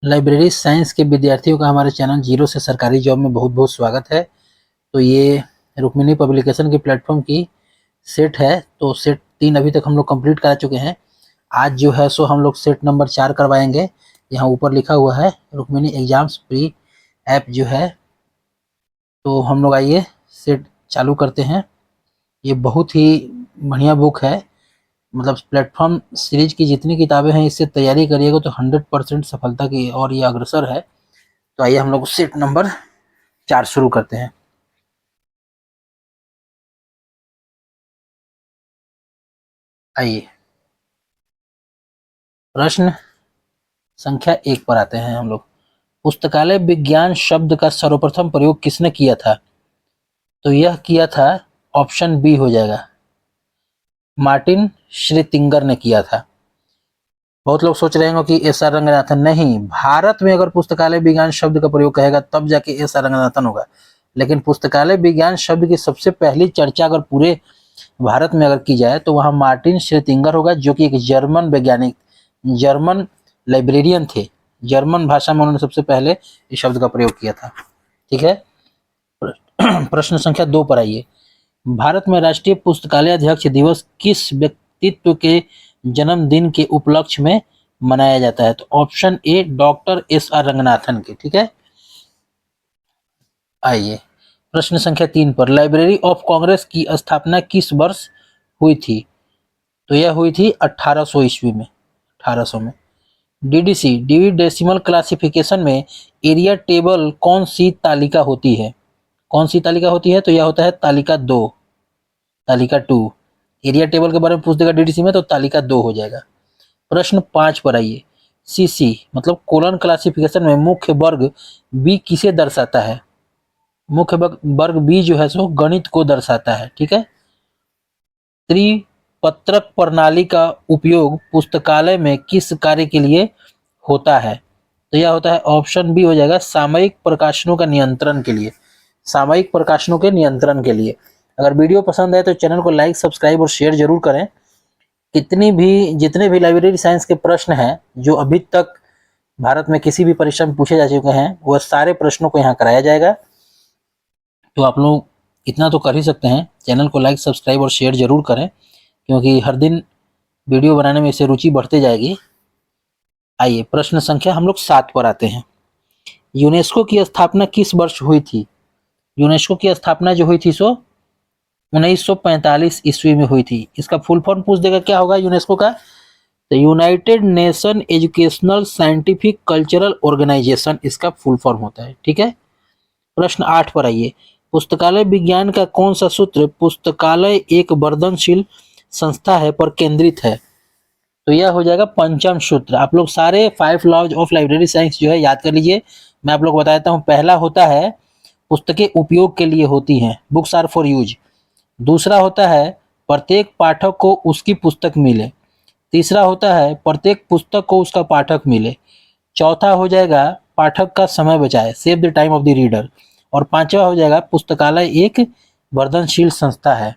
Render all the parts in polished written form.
Library science के विद्यार्थियों का हमारे चैनल जीरो से सरकारी जॉब में बहुत बहुत स्वागत है। तो ये रुक्मिणी पब्लिकेशन के प्लेटफॉर्म की सेट है। तो सेट 3 अभी तक हम लोग कंप्लीट करा चुके हैं। आज जो है सो हम लोग सेट नंबर 4 करवाएंगे। यहाँ ऊपर लिखा हुआ है रुक्मिणी एग्जाम्स प्री ऐप जो है। तो हम लोग आइए सेट चालू करते हैं। ये बहुत ही बढ़िया बुक है। मतलब प्लेटफॉर्म सीरीज की जितनी किताबें हैं इससे तैयारी करिएगा तो 100% सफलता की और ये अग्रसर है। तो आइए हम लोग सेट नंबर 4 शुरू करते हैं। आइए प्रश्न संख्या 1 पर आते हैं हम लोग। पुस्तकालय विज्ञान शब्द का सर्वप्रथम प्रयोग किसने किया था? तो यह किया था, ऑप्शन बी हो जाएगा, मार्टिन श्रेतिंगर ने किया था। बहुत लोग सोच रहे होंगे कि एस आर रंगनाथन, नहीं, भारत में अगर पुस्तकालय विज्ञान शब्द का प्रयोग कहेगा तब जाके एस आर रंगनाथन होगा। लेकिन पुस्तकालय विज्ञान शब्द की सबसे पहली चर्चा अगर पूरे भारत में अगर की जाए तो वहां मार्टिन श्रेतिंगर होगा, जो कि एक जर्मन वैज्ञानिक, जर्मन लाइब्रेरियन थे। जर्मन भाषा में उन्होंने सबसे पहले इस शब्द का प्रयोग किया था। ठीक है। प्रश्न संख्या 2 पर आइए। भारत में राष्ट्रीय पुस्तकालय अध्यक्ष दिवस किस व्यक्तित्व के जन्मदिन के उपलक्ष्य में मनाया जाता है? तो option A doctor S R Ranganathan के। ठीक है। आइए प्रश्न संख्या 3 पर। लाइब्रेरी ऑफ कांग्रेस की स्थापना किस वर्ष हुई थी? तो यह हुई थी 1800 ईस्वी में, 1800 में। डीडीसी डी डेसिमल क्लासिफिकेशन में एरिया टेबल कौन सी तालिका होती है? कौन सी तालिका होती है? तो यह होता है तालिका 2, तालिका 2। एरिया टेबल के बारे में पूछ देगा डीडीसी में तो तालिका 2 हो जाएगा। प्रश्न 5 पर आइए। सीसी मतलब कोलन क्लासिफिकेशन में मुख्य वर्ग बी किसे दर्शाता है? मुख्य वर्ग बी जो है सो गणित को दर्शाता है। ठीक है। त्रिपत्रक प्रणाली का उपयोग पुस्तकालय में किस कार्य के लिए होता है? तो यह होता है, ऑप्शन बी हो जाएगा, सामयिक प्रकाशनों का नियंत्रण के लिए। सामयिक प्रकाशनों के नियंत्रण के लिए। अगर वीडियो पसंद है तो चैनल को लाइक, सब्सक्राइब और शेयर जरूर करें। जितने भी लाइब्रेरी साइंस के प्रश्न हैं जो अभी तक भारत में किसी भी परीक्षा में पूछे जा चुके हैं, वह सारे प्रश्नों को यहाँ कराया जाएगा। तो आप लोग इतना तो कर ही सकते हैं, चैनल को लाइक, सब्सक्राइब और शेयर जरूर करें, क्योंकि हर दिन वीडियो बनाने में इससे रुचि बढ़ती जाएगी। आइए प्रश्न संख्या हम लोग 7 पर आते हैं। यूनेस्को की स्थापना किस वर्ष हुई थी? यूनेस्को की स्थापना जो हुई थी सो 1945 ईस्वी में हुई थी। इसका फुल फॉर्म पूछ देगा, क्या होगा यूनेस्को का? तो united nation educational scientific cultural organisation इसका फुल फॉर्म होता है। ठीक है। प्रश्न 8 पर आइए। पुस्तकालय विज्ञान का कौन सा सूत्र पुस्तकालय एक वर्धनशील संस्था है पर केंद्रित है? तो यह हो जाएगा पंचम सूत्र। आप लोग सारे 5 लॉज ऑफ लाइब्रेरी साइंस जो है याद कर लीजिए। मैं आप लोग को बता देता हूँ। पहला होता है पुस्तकें उपयोग के लिए होती हैं, बुक्स आर फॉर यूज। दूसरा होता है प्रत्येक पाठक को उसकी पुस्तक मिले। तीसरा होता है प्रत्येक पुस्तक को उसका पाठक मिले। चौथा हो जाएगा पाठक का समय बचाए, save the time of the reader. और पांचवा हो जाएगा पुस्तकालय एक वर्धनशील संस्था है।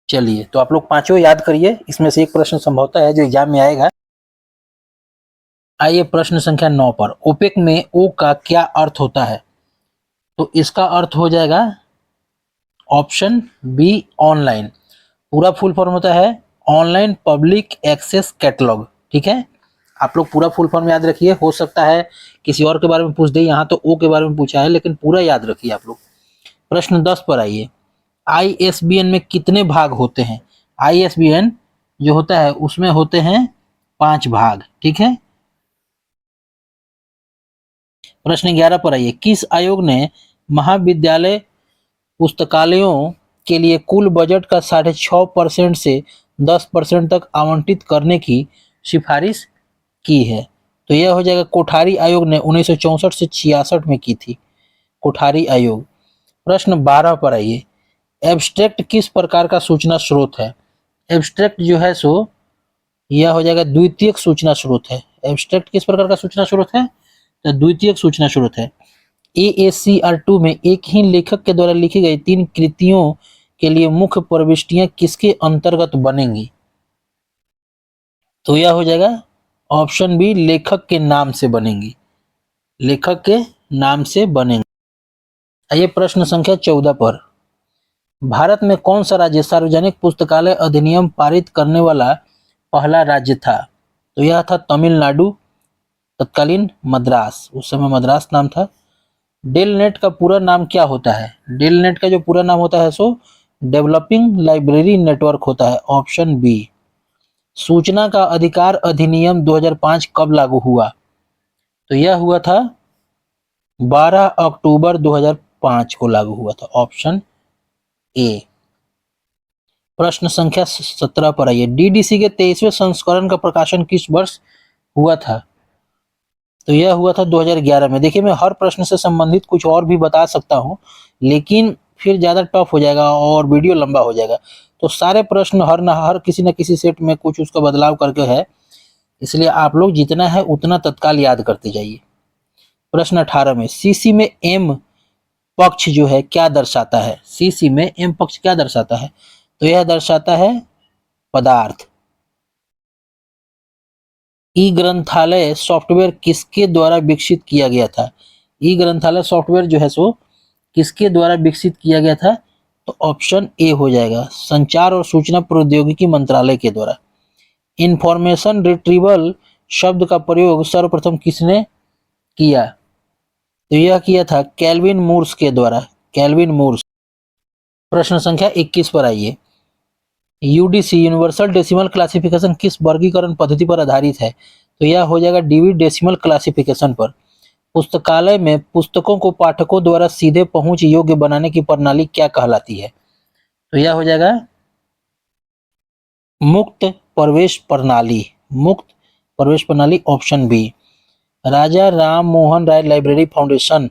चलिए तो आप लोग पांचों याद करिए, इसमें से एक प्रश्न संभवतः है जो एग्जाम में आएगा। आइए प्रश्न संख्या 9 पर। ओपेक में ओ का क्या अर्थ होता है? तो इसका अर्थ हो जाएगा ऑप्शन बी ऑनलाइन। पूरा फुल फॉर्म होता है ऑनलाइन पब्लिक एक्सेस कैटलॉग। ठीक है। आप लोग पूरा फुल फॉर्म याद रखिए। हो सकता है किसी और के बारे में पूछ दे, यहाँ तो ओ के बारे में पूछा है, लेकिन पूरा याद रखिए आप लोग। प्रश्न 10 पर आइए। आईएसबीएन में कितने भाग होते हैं? आईएसबीएन जो होता है उसमें होते हैं 5 भाग। ठीक है। प्रश्न 11 पर आइए। किस आयोग ने महाविद्यालय पुस्तकालयों के लिए कुल बजट का 6.5% से 10% तक आवंटित करने की सिफारिश की है? तो यह हो जाएगा कोठारी आयोग ने 1964 से 66 में की थी, कोठारी आयोग। प्रश्न 12 पर आइए। एब्स्ट्रैक्ट किस प्रकार का सूचना स्रोत है? एब्स्ट्रैक्ट जो है सो यह हो जाएगा द्वितीयक सूचना स्रोत है। एब्स्ट्रैक्ट किस प्रकार का सूचना स्रोत है? तो द्वितीयक सूचना स्रोत है। AACR2 में एक ही लेखक के द्वारा लिखी गई 3 कृतियों के लिए मुख्य प्रविष्टियां किसके अंतर्गत बनेंगी? तो यह हो जाएगा ऑप्शन बी लेखक के नाम से बनेंगी, लेखक के नाम से बनेंगे। आइए प्रश्न संख्या 14 पर, भारत में कौन सा राज्य सार्वजनिक पुस्तकालय अधिनियम पारित करने वाला पहला राज्य था? तो यह था तमिलनाडु, तत्कालीन मद्रास, उस समय मद्रास नाम था। डेलनेट का पूरा नाम क्या होता है? डेलनेट का जो पूरा नाम होता है सो डेवलपिंग लाइब्रेरी नेटवर्क होता है, ऑप्शन बी। सूचना का अधिकार अधिनियम 2005 कब लागू हुआ? तो यह हुआ था 12 अक्टूबर 2005 को लागू हुआ था, ऑप्शन ए। प्रश्न संख्या 17 पर आइए, डीडीसी के 23वें संस्करण का प्रकाशन किस वर्ष हुआ था? तो यह हुआ था 2011 में। देखिए मैं हर प्रश्न से संबंधित कुछ और भी बता सकता हूं, लेकिन फिर ज़्यादा टफ हो जाएगा और वीडियो लंबा हो जाएगा। तो सारे प्रश्न हर किसी न किसी सेट में कुछ उसका बदलाव करके है, इसलिए आप लोग जितना है उतना तत्काल याद करते जाइए। प्रश्न 18 में, सीसी में एम पक्ष जो है क्या दर्शाता है? सीसी में एम पक्ष क्या दर्शाता है? तो यह दर्शाता है पदार्थ। ई ग्रंथालय सॉफ्टवेयर किसके द्वारा विकसित किया गया था? ई ग्रंथालय सॉफ्टवेयर जो है सो किसके द्वारा विकसित किया गया था? तो ऑप्शन ए हो जाएगा, संचार और सूचना प्रौद्योगिकी मंत्रालय के द्वारा। इंफॉर्मेशन रिट्रीवल शब्द का प्रयोग सर्वप्रथम किसने किया? तो यह किया था केल्विन मूर्स के द्वारा, केल्विन मूर्स। प्रश्न संख्या 21 पर आइए, यूडीसी यूनिवर्सल डेसिमल क्लासिफिकेशन किस वर्गीकरण पद्धति पर आधारित है? तो यह हो जाएगा डीवी डेसिमल क्लासिफिकेशन पर। पुस्तकालय में पुस्तकों को पाठकों द्वारा सीधे पहुंच योग्य बनाने की प्रणाली क्या कहलाती है? तो यह हो जाएगा मुक्त प्रवेश प्रणाली, मुक्त प्रवेश प्रणाली, ऑप्शन बी। राजा Ram Mohan Roy library foundation,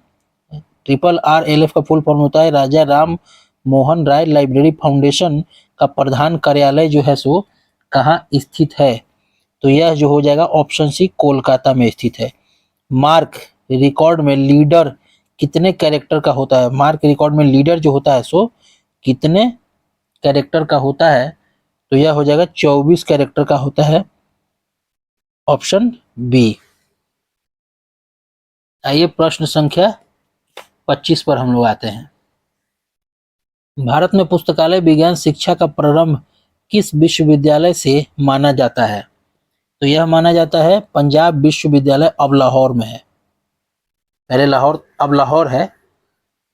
RRLF का फुल फॉर्म होता है राजा राम मोहन राय लाइब्रेरी फाउंडेशन का प्रधान कार्यालय जो है सो कहाँ स्थित है? तो यह जो हो जाएगा ऑप्शन सी, कोलकाता में स्थित है। मार्क रिकॉर्ड में लीडर कितने कैरेक्टर का होता है? मार्क रिकॉर्ड में लीडर जो होता है सो कितने कैरेक्टर का होता है? तो यह हो जाएगा 24 कैरेक्टर का होता है, ऑप्शन बी। आइए प्रश्न संख्या 25 पर हम लोग आते हैं। भारत में पुस्तकालय विज्ञान शिक्षा का प्रारंभ किस विश्वविद्यालय से माना जाता है? तो यह माना जाता है पंजाब विश्वविद्यालय, अब लाहौर में है। पहले लाहौर, अब लाहौर है।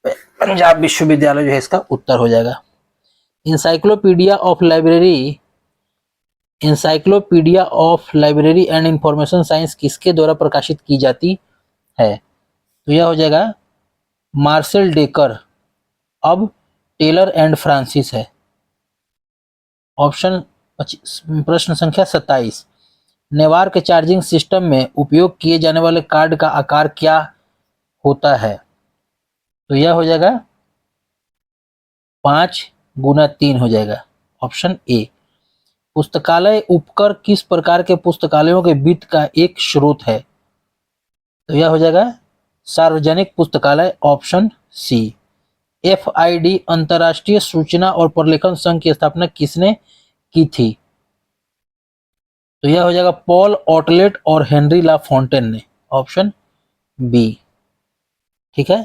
पंजाब विश्वविद्यालय जो है इसका उत्तर हो जाएगा। Encyclopedia of library and information science किसके द्वारा प्रकाशित की जाती है? तो यह हो जाएगा मार्सेल डेकर, अब टेलर एंड फ्रांसिस है, ऑप्शन। प्रश्न संख्या 27, नेवार्क चार्जिंग सिस्टम में उपयोग किए जाने वाले कार्ड का आकार क्या होता है? तो यह हो जाएगा 5x3 हो जाएगा, ऑप्शन ए। पुस्तकालय उपकर किस प्रकार के पुस्तकालयों के वित्त का एक स्रोत है? तो यह हो जाएगा सार्वजनिक पुस्तकालय, ऑप्शन सी। FID अंतर्राष्ट्रीय सूचना और प्रलेखन संघ की स्थापना किसने की थी? तो यह हो जाएगा पॉल ऑटलेट और हेनरी ला फॉन्टेन ने, ऑप्शन बी। ठीक है।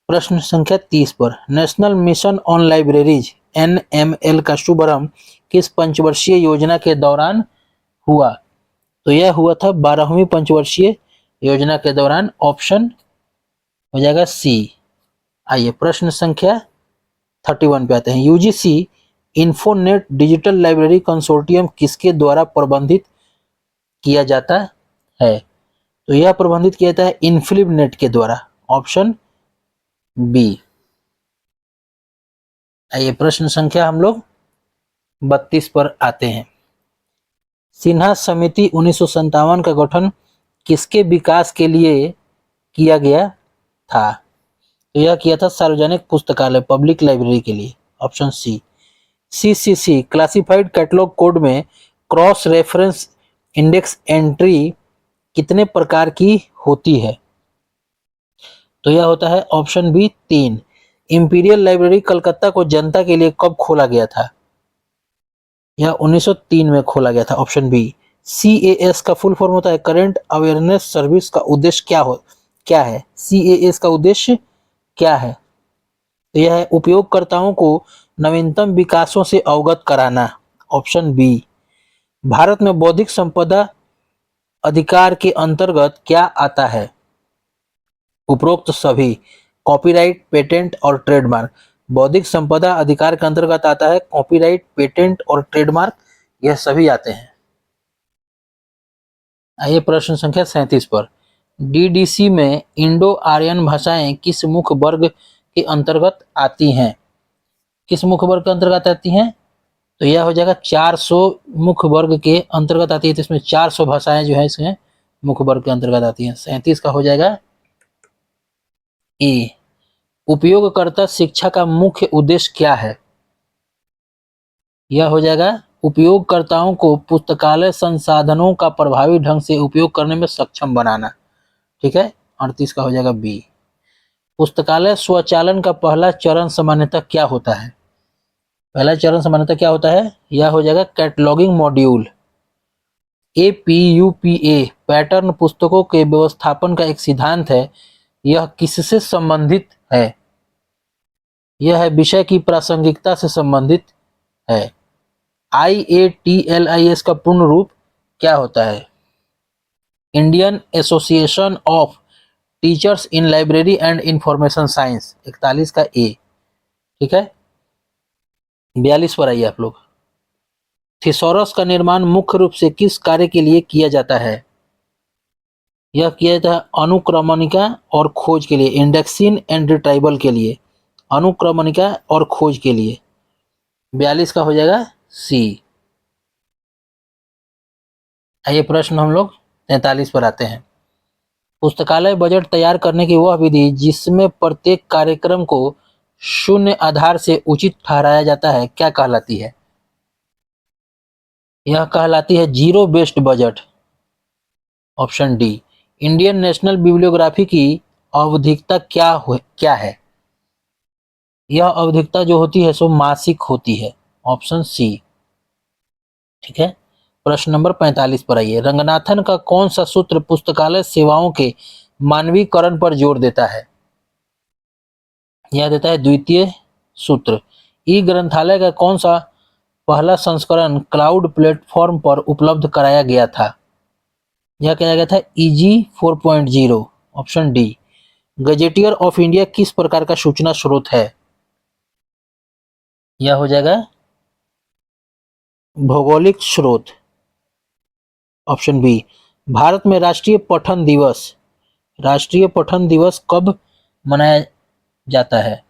प्रश्न संख्या 30 पर, national mission on libraries NML का शुभारंभ किस पंचवर्षीय योजना के दौरान हुआ? तो यह हुआ था 12वीं पंचवर्षीय योजना के दौरान, ऑप्शन हो जाएगा सी। आइए प्रश्न संख्या 31 पे आते हैं। UGC इन्फोनेट डिजिटल लाइब्रेरी कंसोर्टियम किसके द्वारा प्रबंधित किया जाता है? तो यह प्रबंधित किया जाता है इन्फिलिबनेट के द्वारा, ऑप्शन बी। आइए प्रश्न संख्या हम लोग 32 पर आते हैं। सिन्हा समिति 1957 का गठन किसके विकास के लिए किया गया था? तो यह किया था सार्वजनिक पुस्तकालय, पब्लिक लाइब्रेरी के लिए, option C. CCC classified catalogue code में क्रॉस रेफरेंस इंडेक्स एंट्री कितने प्रकार की होती है? तो यह होता है option B 3। Imperial library Calcutta को जनता के लिए कब खोला गया था? यह 1903 में खोला गया था, ऑप्शन बी। CAS का फुल फॉर्म होता है करेंट अवेयरनेस सर्विस। का उद्देश्य क्या है? CAS का उद्देश्य क्या है? तो यह है उपयोगकर्ताओं को नवीनतम विकासों से अवगत कराना। Option B. भारत में बौद्धिक संपदा अधिकार के अंतर्गत क्या आता है? उपरोक्त सभी। कॉपीराइट, पेटेंट और ट्रेडमार्क। बौद्धिक संपदा अधिकार के अंतर्गत आता है कॉपीराइट, पेटेंट और ट्रेडमार्क, यह सभी आते हैं। आइए प्रश्न संख्या 37 पर। DDC में इंडो आर्यन भाषाएं किस मुख्य वर्ग के अंतर्गत आती हैं? किस मुख्य वर्ग के अंतर्गत आती हैं? तो यह हो जाएगा 400 मुख्य वर्ग के अंतर्गत आती है। तो इसमें 400 भाषाएं जो है इसमें मुख्य वर्ग के अंतर्गत आती हैं। 37 का हो जाएगा ए। उपयोगकर्ता शिक्षा का मुख्य उद्देश्य क्या है? यह हो जाएगा उपयोगकर्ताओं को पुस्तकालय संसाधनों का प्रभावी ढंग से उपयोग करने में सक्षम बनाना। ठीक है। 38 का हो जाएगा बी। पुस्तकालय स्वचालन का पहला चरण सामान्यतः क्या होता है? पहला चरण सामान्यतः क्या होता है? यह हो जाएगा कैटलॉगिंग मॉड्यूल। APUPA पैटर्न पुस्तकों के व्यवस्थापन का एक सिद्धांत है। यह किससे संबंधित है? यह है विषय की प्रासंगिकता से संबंधित है। IATLIS का पूर्ण रूप क्या होता है? Indian association of teachers in library and information science. 41 का ए। ठीक है। 42 पर आइए आप लोग। थिसॉरस का निर्माण मुख्य रूप से किस कार्य के लिए किया जाता है? यह किया जाता है अनुक्रमणिका और खोज के लिए, इंडेक्सिंग एंड रिट्राइवल के लिए, अनुक्रमणिका और खोज के लिए। 42 का हो जाएगा सी। आइए प्रश्न हम लोग 43 पर आते हैं। पुस्तकालय बजट तैयार करने की वह विधि जिसमें प्रत्येक कार्यक्रम को शून्य आधार से उचित ठहराया जाता है क्या कहलाती है? यह कहलाती है zero based budget. Option D. Indian national bibliography की आवधिकता क्या है? यह आवधिकता जो होती है सो मासिक होती है। Option C. ठीक है। प्रश्न नंबर 45 पर आइए। रंगनाथन का कौन सा सूत्र पुस्तकालय सेवाओं के मानवीकरण पर जोर देता है? यह देता है द्वितीय सूत्र। ई ग्रंथालय का कौन सा पहला संस्करण क्लाउड प्लेटफॉर्म पर उपलब्ध कराया गया था? यह किया गया था EG 4.0। Option D. Gazetteer of India किस प्रकार का सूचना स्रोत है? यह हो जाएगा भौगोलिक स्रोत। Option B. भारत में राष्ट्रीय पठन दिवस कब मनाया जाता है?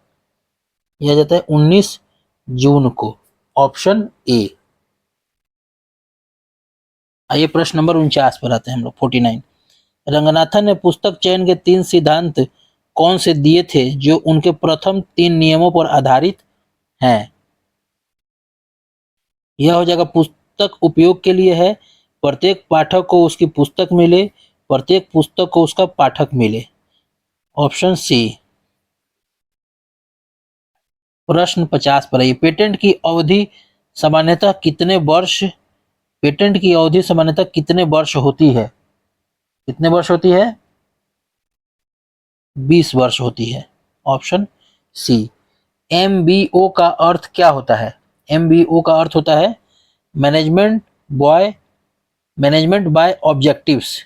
यह जाता है 19 जून को। Option A. आइए प्रश्न नंबर 49 पर आते हैं हम लोग। 49। रंगनाथन ने पुस्तक चयन के 3 सिद्धांत कौन से दिए थे जो उनके प्रथम 3 नियमों पर आधारित हैं? यह हो जाएगा पुस्तक उपयोग के लिए है, प्रत्येक पाठक को उसकी पुस्तक मिले, प्रत्येक पुस्तक को उसका पाठक मिले। Option C. प्रश्न 50 पर आइए। पेटेंट की अवधि सामान्यतः कितने वर्ष होती है? कितने वर्ष होती है? 20 वर्ष होती है। ऑप्शन सी। MBO का अर्थ क्या होता है? MBO का अर्थ होता है मैनेजमेंट बाय ऑब्जेक्टिव्स।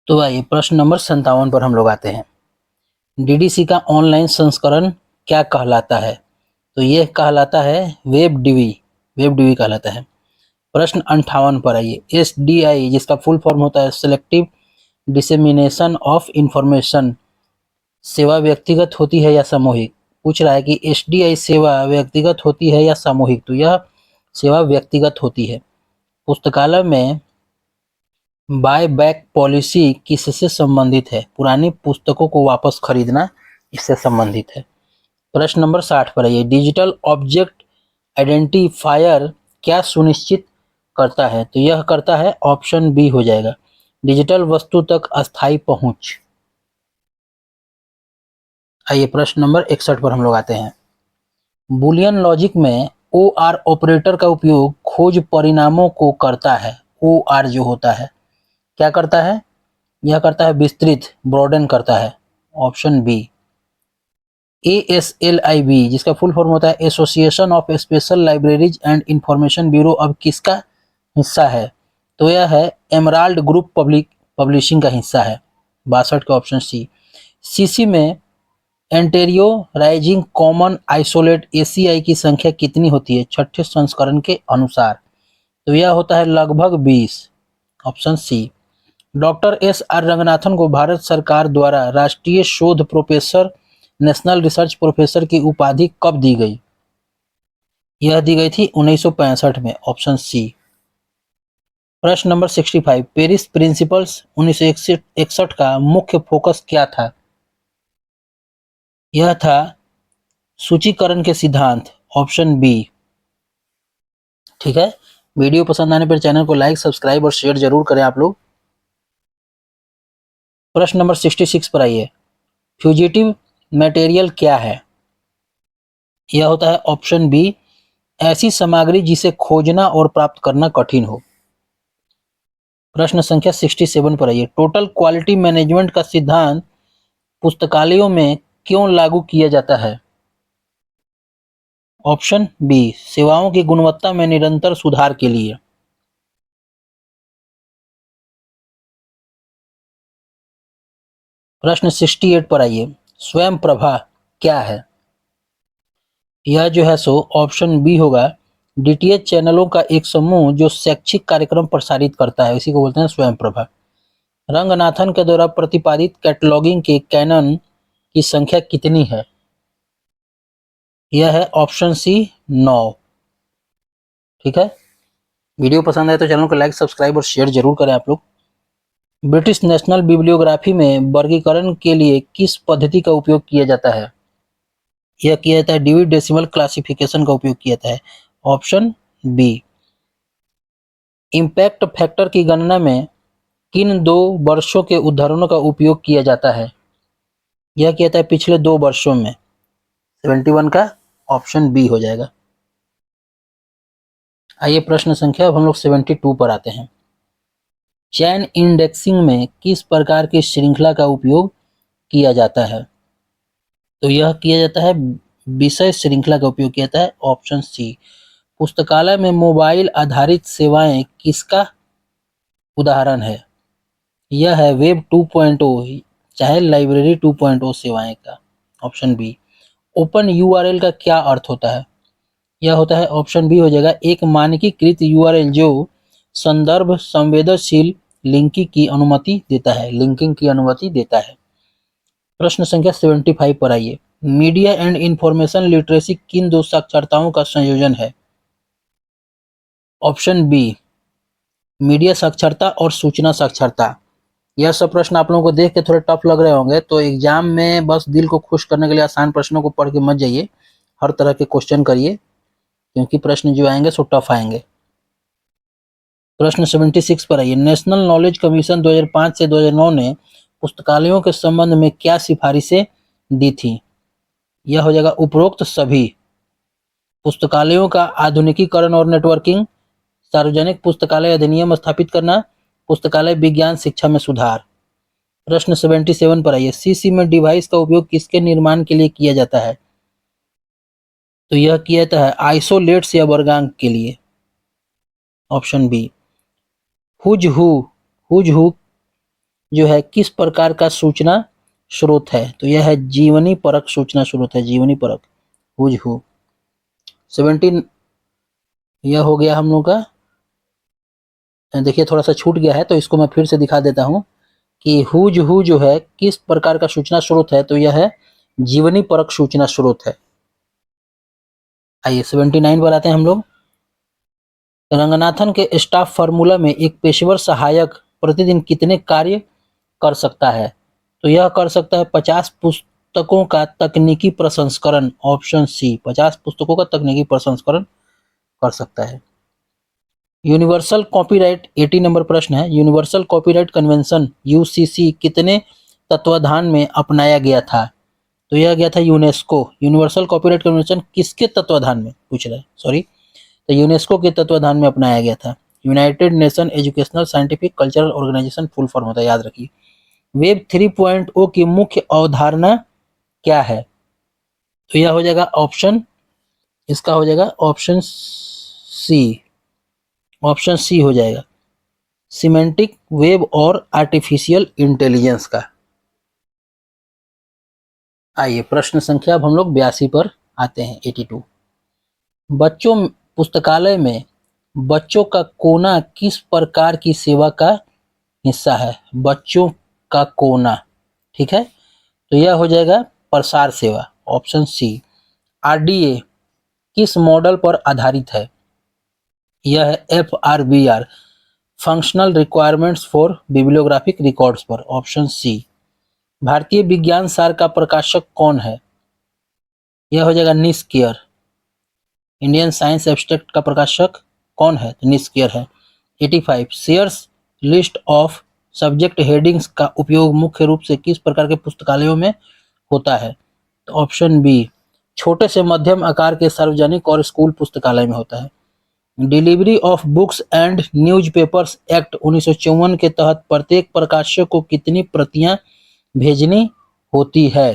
तो आइए प्रश्न नंबर 57 पर हम लोग आते हैं। डीडीसी का ऑनलाइन संस्करण क्या कहलाता है? तो यह कहलाता है वेब डीवी। वेब डीवी कहलाता है। प्रश्न 58 पर आइए। एसडीआई जिसका फुल फॉर्म होता है सेलेक्टिव डिसेमिनेशन ऑफ इंफॉर्मेशन, सेवा व्यक्तिगत होती है या सामूहिक? पूछ रहा है कि एसडीआई सेवा व्यक्तिगत होती है या सामूहिक? तो यह सेवा व्यक्तिगत होती है। पुस्तकालय में बाय बैक पॉलिसी किससे संबंधित है? पुरानी पुस्तकों को वापस खरीदना इससे संबंधित है। प्रश्न नंबर 60 पर आइए। डिजिटल ऑब्जेक्ट आइडेंटिफायर क्या सुनिश्चित करता है? तो यह करता है ऑप्शन बी हो जाएगा, डिजिटल वस्तु तक अस्थायी पहुंच। आइए प्रश्न नंबर 61 पर हम लोग आते हैं। बुलियन लॉजिक में ओ आर ऑपरेटर का उपयोग खोज परिणामों को करता है। ओ आर जो होता है क्या करता है? यह करता है विस्तृत, ब्रॉडन करता है। Option B. ASLIB जिसका फुल फॉर्म होता है association of special libraries and information bureau, अब किसका हिस्सा है? तो यह है एमराल्ड ग्रुप पब्लिशिंग का हिस्सा है। 62 का ऑप्शन सी। सीसी में antero rising common isolate ACI की संख्या कितनी होती है छठे संस्करण के अनुसार? तो यह होता है लगभग 20। Option C. Doctor SR Ranganathan को भारत सरकार द्वारा राष्ट्रीय शोध प्रोफेसर, नेशनल रिसर्च प्रोफेसर की उपाधि कब दी गई? यह दी गई थी 1965 में। Option C. प्रश्न नंबर 65। पेरिस प्रिंसिपल्स 1961 का मुख्य फोकस क्या था? यह था सूचीकरण के सिद्धांत। Option B. ठीक है, वीडियो पसंद आने पर चैनल को लाइक, सब्सक्राइब और शेयर जरूर करें आप लोग। प्रश्न नंबर 66 पर आइए। फ्यूजिटिव मटेरियल क्या है? यह होता है ऑप्शन बी, ऐसी सामग्री जिसे खोजना और प्राप्त करना कठिन हो। प्रश्न संख्या 67 पर आइए। टोटल क्वालिटी मैनेजमेंट का सिद्धांत पुस्तकालयों में क्यों लागू किया जाता है? ऑप्शन बी, सेवाओं की गुणवत्ता में निरंतर सुधार के लिए। प्रश्न 68 पर आइए। स्वयं प्रभा क्या है? यह जो है सो ऑप्शन बी होगा, डीटीएच चैनलों का एक समूह जो शैक्षिक कार्यक्रम प्रसारित करता है, इसी को बोलते हैं स्वयं प्रभा। रंगनाथन के द्वारा प्रतिपादित कैटलॉगिंग के कैनन की संख्या कितनी है? यह है ऑप्शन सी 9। ठीक है, वीडियो पसंद आए तो चैनल को लाइक, सब्सक्राइब और शेयर जरूर करें आप लोग। ब्रिटिश नेशनल बिब्लियोग्राफी में वर्गीकरण के लिए किस पद्धति का उपयोग किया जाता है? यह किया जाता है डिविड डेसिमल क्लासिफिकेशन का उपयोग किया जाता है। Option B. इम्पैक्ट फैक्टर की गणना में किन 2 वर्षों के उदाहरणों का उपयोग किया जाता है? यह किया जाता है पिछले 2 वर्षों में। 71 का ऑप्शन बी हो जाएगा। आइए प्रश्न संख्या अब हम लोग 72 पर आते हैं। चैन इंडेक्सिंग में किस प्रकार की श्रृंखला का उपयोग किया जाता है? तो यह किया जाता है विषय श्रृंखला का उपयोग किया जाता है। Option C. पुस्तकालय में मोबाइल आधारित सेवाएं किसका उदाहरण है? यह है वेब 2.0 चाहे लाइब्रेरी 2.0 सेवाएं का। Option B. ओपन यूआरएल का क्या अर्थ होता है? यह होता है ऑप्शन बी हो जाएगा, एक मानकीकृत यूआरएल जो संदर्भ संवेदनशील लिंकिंग की अनुमति देता है। प्रश्न संख्या 75 पर आइए। मीडिया एंड इंफॉर्मेशन लिटरेसी किन 2 साक्षरताओं का संयोजन है? ऑप्शन बी, मीडिया साक्षरता और सूचना साक्षरता। यह सब प्रश्न आप लोगों को देख के थोड़े टफ लग रहे होंगे, तो एग्जाम में बस दिल को खुश करने के लिए आसान प्रश्नों को पढ़ के मत जाइए, हर तरह के क्वेश्चन करिए, क्योंकि प्रश्न जो आएंगे सो टफ आएंगे। प्रश्न 76 पर आइए। नेशनल नॉलेज कमीशन 2005 से 2009 ने पुस्तकालयों के संबंध में क्या सिफारिशें दी थी? यह हो जाएगा उपरोक्त सभी। पुस्तकालयों का आधुनिकीकरण और नेटवर्किंग, सार्वजनिक पुस्तकालय अधिनियम स्थापित करना, पुस्तकालय विज्ञान शिक्षा में सुधार। प्रश्न 77 पर आइए। सीसी में डिवाइस का उपयोग किसके निर्माण के लिए किया जाता है? तो यह किया जाता है आइसोलेट्स या वर्गांक के लिए। Option B. हुज हू जो है किस प्रकार का सूचना स्रोत है? तो यह है जीवनी परक सूचना स्रोत है, जीवनी परक। हुज हु 17 यह हो गया हम लोग का। देखिए थोड़ा सा छूट गया है तो इसको मैं फिर से दिखा देता हूँ कि हुज हु जो है किस प्रकार का सूचना स्रोत है? तो यह है जीवनी परक सूचना स्रोत है। आइए 79 पर आते हैं हम लोग। रंगनाथन के स्टाफ फार्मूला में एक पेशेवर सहायक प्रतिदिन कितने कार्य कर सकता है? तो यह कर सकता है 50 पुस्तकों का तकनीकी प्रसंस्करण, ऑप्शन सी 50 पुस्तकों का तकनीकी प्रसंस्करण कर सकता है। यूनिवर्सल कॉपीराइट 80 नंबर प्रश्न है, यूनिवर्सल कॉपीराइट कन्वेंशन यूसीसी कितने तत्वाधान में अपनाया गया था? तो यह गया था यूनेस्को। यूनिवर्सल कॉपीराइट कन्वेंशन किसके तत्वाधान में पूछ रहा है, सॉरी, तो यूनेस्को के तत्वाधान में अपनाया गया था। United nation educational scientific cultural organisation full form होता है, याद रखिए। वेब 3.0 की मुख्य अवधारणा क्या है? तो यह हो जाएगा ऑप्शन, इसका हो जाएगा ऑप्शन सी, ऑप्शन सी हो जाएगा सिमेंटिक वेब और आर्टिफिशियल इंटेलिजेंस का। आइए प्रश्न संख्या अब हम लोग 82 पर आते हैं, 82। बच्चों पुस्तकालय में बच्चों का कोना किस प्रकार की सेवा का हिस्सा है? बच्चों का कोना, ठीक है, तो यह हो जाएगा प्रसार सेवा, ऑप्शन सी। आरडीए किस मॉडल पर आधारित है? यह है FRBR, functional requirements for bibliographic records पर, ऑप्शन सी। भारतीय विज्ञान सार का प्रकाशक कौन है? यह हो जाएगा निस्केयर। इंडियन साइंस एब्स्ट्रैक्ट का प्रकाशक कौन है? तो निस्केयर है। 85 shares list of subject headings का उपयोग मुख्य रूप से किस प्रकार के पुस्तकालयों में होता है? तो ऑप्शन बी छोटे से मध्यम आकार के सार्वजनिक और स्कूल पुस्तकालय में होता है। Delivery of books and newspapers act 1954 के तहत प्रत्येक प्रकाशक को कितनी प्रतियां भेजनी होती है?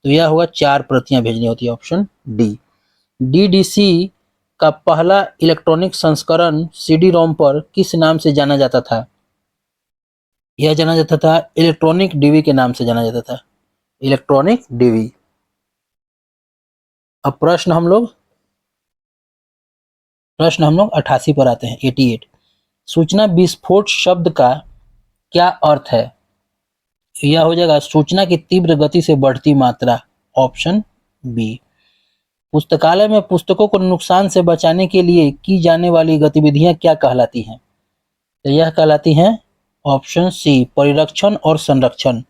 तो यह होगा 4 प्रतियां भेजनी होती है, ऑप्शन डी। डीडीसी का पहला इलेक्ट्रॉनिक संस्करण सीडी रोम पर किस नाम से जाना जाता था? यह जाना जाता था इलेक्ट्रॉनिक डीवी के नाम से जाना जाता था, इलेक्ट्रॉनिक डीवी। अब प्रश्न हम लोग 88 पर आते हैं, 88। सूचना विस्फोट शब्द का क्या अर्थ है? यह हो जाएगा सूचना की तीव्र गति से बढ़ती मात्रा, ऑप्शन बी। पुस्तकालय में पुस्तकों को नुकसान से बचाने के लिए की जाने वाली गतिविधियां क्या कहलाती हैं? तो यह कहलाती हैं ऑप्शन सी परिरक्षण और संरक्षण।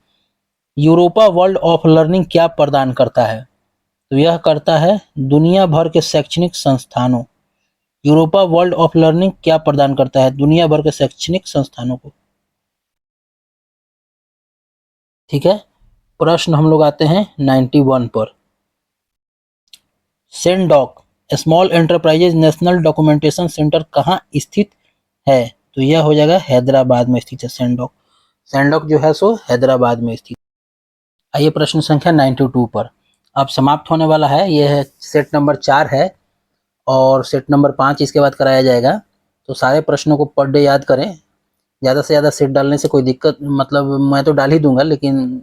यूरोपा वर्ल्ड ऑफ लर्निंग क्या प्रदान करता है? तो यह करता है दुनिया भर के शैक्षणिक संस्थानों। यूरोपा वर्ल्ड ऑफ लर्निंग क्या प्रदान करता है? दुनिया भर के शैक्षणिक संस्थानों को, ठीक है। प्रश्न हम लोग आते हैं 91 पर। SENDOC small enterprises national documentation centre कहाँ स्थित है? तो यह हो जाएगा हैदराबाद में स्थित है सेंडॉक। सेंडॉक जो है सो हैदराबाद में स्थित। आइए प्रश्न संख्या 92 पर। अब समाप्त होने वाला है, यह है सेट नंबर 4 है और सेट नंबर 5 इसके बाद कराया जाएगा। तो सारे प्रश्नों को पर डे याद करें, ज़्यादा से ज़्यादा सेट डालने से कोई दिक्कत, मतलब मैं तो डाल ही दूंगा, लेकिन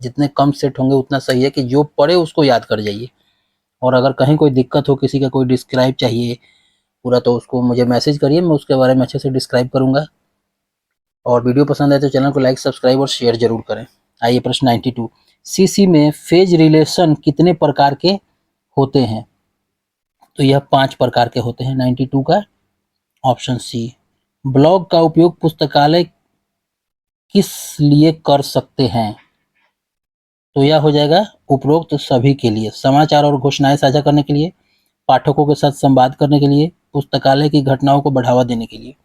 जितने कम सेट होंगे उतना सही है कि जो पढ़े उसको याद कर जाइए। और अगर कहीं कोई दिक्कत हो, किसी का कोई डिस्क्राइब चाहिए पूरा, तो उसको मुझे मैसेज करिए, मैं उसके बारे में अच्छे से डिस्क्राइब करूँगा। और वीडियो पसंद आए तो चैनल को लाइक, सब्सक्राइब और शेयर जरूर करें। आइए प्रश्न 92। सीसी में फेज रिलेशन कितने प्रकार के होते हैं? तो यह 5 प्रकार के होते हैं 92 का, ऑप्शन सी। ब्लॉग का उपयोग पुस्तकालय किस लिए कर सकते हैं? तो यह हो जाएगा उपरोक्त सभी के लिए, समाचार और घोषणाएं साझा करने के लिए, पाठकों के साथ संवाद करने के लिए, पुस्तकालय की घटनाओं को बढ़ावा देने के लिए।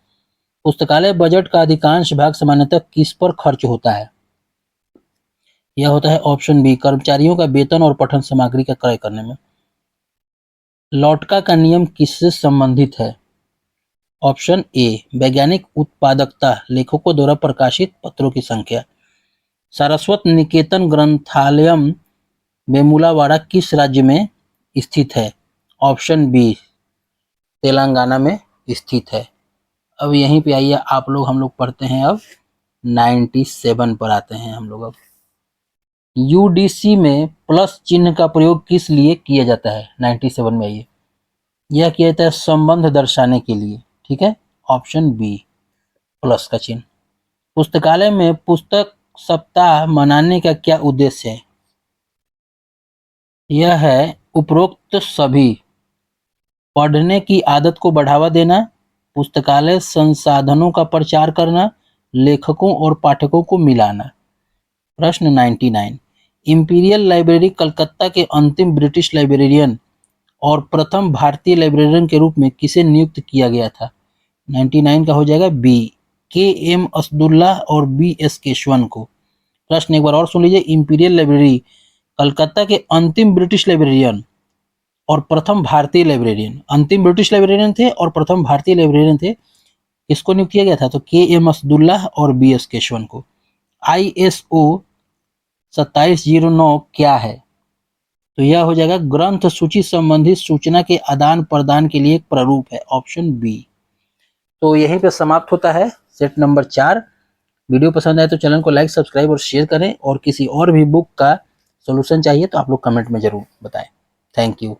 पुस्तकालय बजट का अधिकांश भाग सामान्यतः किस पर खर्च होता है? यह होता है ऑप्शन बी कर्मचारियों का वेतन और पठन सामग्री का क्रय करने में। लॉटका का नियम किससे संबंधित है? ऑप्शन ए वैज्ञानिक उत्पादकता, लेखकों द्वारा प्रकाशित पत्रों की संख्या। सारस्वत निकेतन ग्रंथालयम वेमुलावाड़ा किस राज्य में स्थित है? ऑप्शन बी तेलंगाना में स्थित है। अब यहीं पे आइए आप लोग, हम लोग पढ़ते हैं अब 97 पर आते हैं हम लोग अब। यूडीसी में प्लस चिन्ह का प्रयोग किस लिए किया जाता है? 97 में आइए। यह किया जाता है संबंध दर्शाने के लिए, ठीक है, ऑप्शन बी प्लस का चिन्ह। पुस्तकालय में पुस्तक सप्ताह मनाने का क्या उद्देश्य है? यह है उपरोक्त सभी: पढ़ने की आदत को बढ़ावा देना, पुस्तकालय संसाधनों का प्रचार करना, लेखकों और पाठकों को मिलाना। प्रश्न 99, इंपीरियल लाइब्रेरी कलकत्ता के अंतिम ब्रिटिश लाइब्रेरियन और प्रथम भारतीय लाइब्रेरियन के रूप में किसे नियुक्त किया गया था? 99 का हो जाएगा बी, के एम असदुल्ला और बी एस केशवन को। प्रश्न एक बार और सुन लीजिए, इंपीरियल लाइब्रेरी कलकत्ता के अंतिम ब्रिटिश लाइब्रेरियन और प्रथम भारतीय लाइब्रेरियन, अंतिम ब्रिटिश लाइब्रेरियन थे और प्रथम भारतीय लाइब्रेरियन थे, किसको नियुक्त किया गया था? तो के एम असदुल्ला और बी एस केशवन को। ISO 2709 क्या है? तो यह हो जाएगा ग्रंथ सूची संबंधी सूचना के आदान प्रदान के लिए एक प्रारूप है, ऑप्शन बी। तो यहीं पे समाप्त होता है सेट नंबर 4। वीडियो पसंद आए तो चैनल को लाइक, सब्सक्राइब और शेयर करें, और किसी और भी बुक का सॉल्यूशन चाहिए तो आप लोग कमेंट में जरूर बताएं। Thank you.